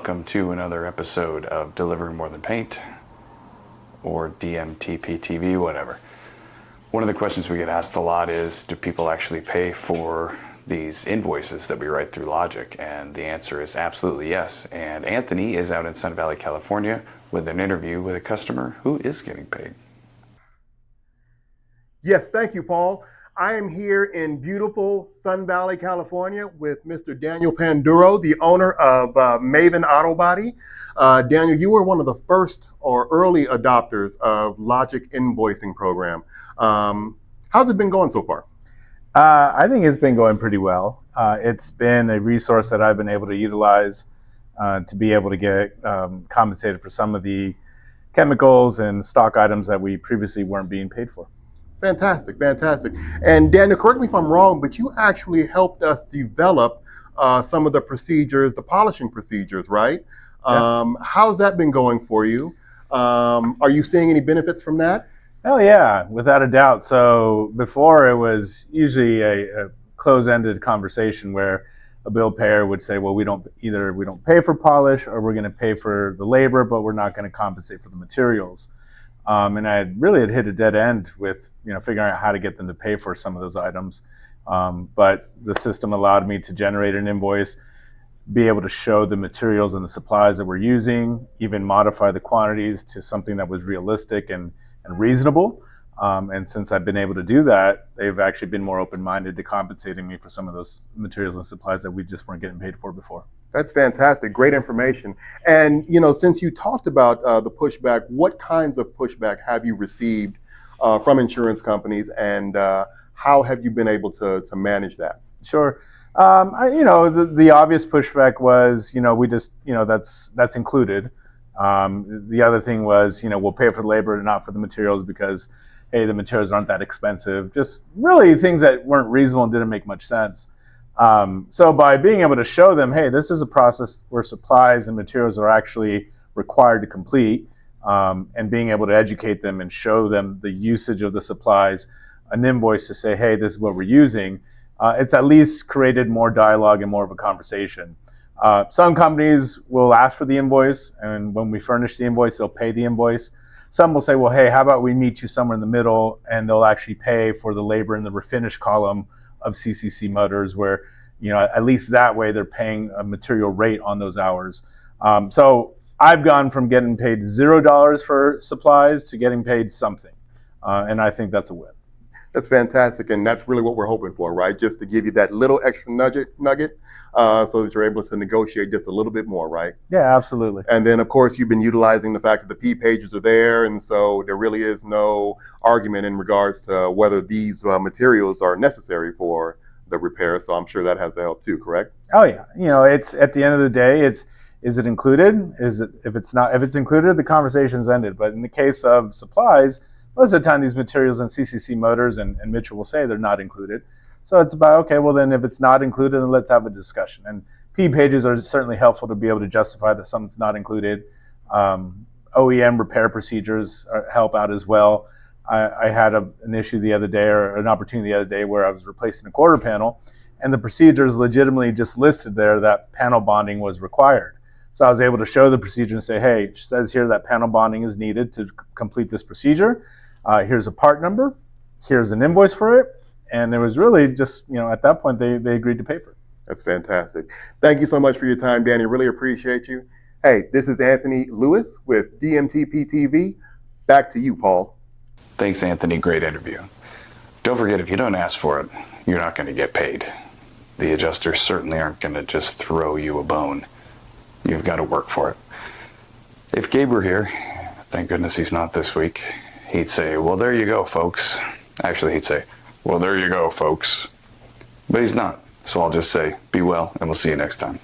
Welcome to another episode of Delivering More Than Paint, or DMTPTV, whatever. One of the questions we get asked a lot is, do people actually pay for these invoices that we write through Logic? And the answer is absolutely yes. And Anthony is out in Sun Valley, California with an interview with a customer who is getting paid. Yes, thank you, Paul. I am here in beautiful Sun Valley, California with Mr. Daniel Panduro, the owner of Maven Autobody. Daniel, you were one of the first or early adopters of Logic invoicing program. How's it been going so far? I think it's been going pretty well. It's been a resource that I've been able to utilize to be able to get compensated for some of the chemicals and stock items that we previously weren't being paid for. Fantastic, fantastic. And Daniel, correct me if I'm wrong, but you actually helped us develop some of the procedures, the polishing procedures, right? Yeah. How's that been going for you? Are you seeing any benefits from that? Oh yeah, without a doubt. So before it was usually a close-ended conversation where a bill payer would say, well, we don't pay for polish, or we're going to pay for the labor, but we're not going to compensate for the materials. And I had hit a dead end with figuring out how to get them to pay for some of those items. But the system allowed me to generate an invoice, be able to show the materials and the supplies that we're using, even modify the quantities to something that was realistic and reasonable. And since I've been able to do that, they've actually been more open-minded to compensating me for some of those materials and supplies that we just weren't getting paid for before. That's fantastic. Great information. And, since you talked about the pushback, what kinds of pushback have you received from insurance companies, and how have you been able to manage that? Sure. The obvious pushback was, we just, that's included. The other thing was, we'll pay for the labor and not for the materials because, hey, the materials aren't that expensive. Just really things that weren't reasonable and didn't make much sense. So by being able to show them, hey, this is a process where supplies and materials are actually required to complete, and being able to educate them and show them the usage of the supplies, an invoice to say, hey, this is what we're using, it's at least created more dialogue and more of a conversation. Some companies will ask for the invoice, and when we furnish the invoice, they'll pay the invoice. Some will say, well, hey, how about we meet you somewhere in the middle, and they'll actually pay for the labor in the refinish column of CCC motors, where at least that way they're paying a material rate on those hours. So I've gone from getting paid $0 for supplies to getting paid something, and I think that's a win. That's fantastic, and that's really what we're hoping for, right? Just to give you that little extra nugget, so that you're able to negotiate just a little bit more, right? Yeah, absolutely. And then, of course, you've been utilizing the fact that the P pages are there, and so there really is no argument in regards to whether these materials are necessary for the repair. So I'm sure that has to help too, correct? Oh yeah, it's at the end of the day, is it included? If it's included, the conversation's ended. But in the case of supplies, most of the time these materials in CCC motors, and Mitchell will say they're not included. So it's about, okay, well then if it's not included, then let's have a discussion. And P pages are certainly helpful to be able to justify that something's not included. OEM repair procedures help out as well. I had an issue the other day, or an opportunity the other day, where I was replacing a quarter panel, and the procedures legitimately just listed there that panel bonding was required. So I was able to show the procedure and say, hey, it says here that panel bonding is needed to complete this procedure. Here's a part number. Here's an invoice for it. And it was really just, at that point, they agreed to pay for it. That's fantastic. Thank you so much for your time, Danny. Really appreciate you. Hey, this is Anthony Lewis with DMTPTV. Back to you, Paul. Thanks, Anthony. Great interview. Don't forget, if you don't ask for it, you're not going to get paid. The adjusters certainly aren't going to just throw you a bone. You've got to work for it. If Gabe were here, thank goodness he's not this week, he'd say, well, there you go, folks. Actually, he'd say, well, there you go, folks. But he's not. So I'll just say, be well, and we'll see you next time.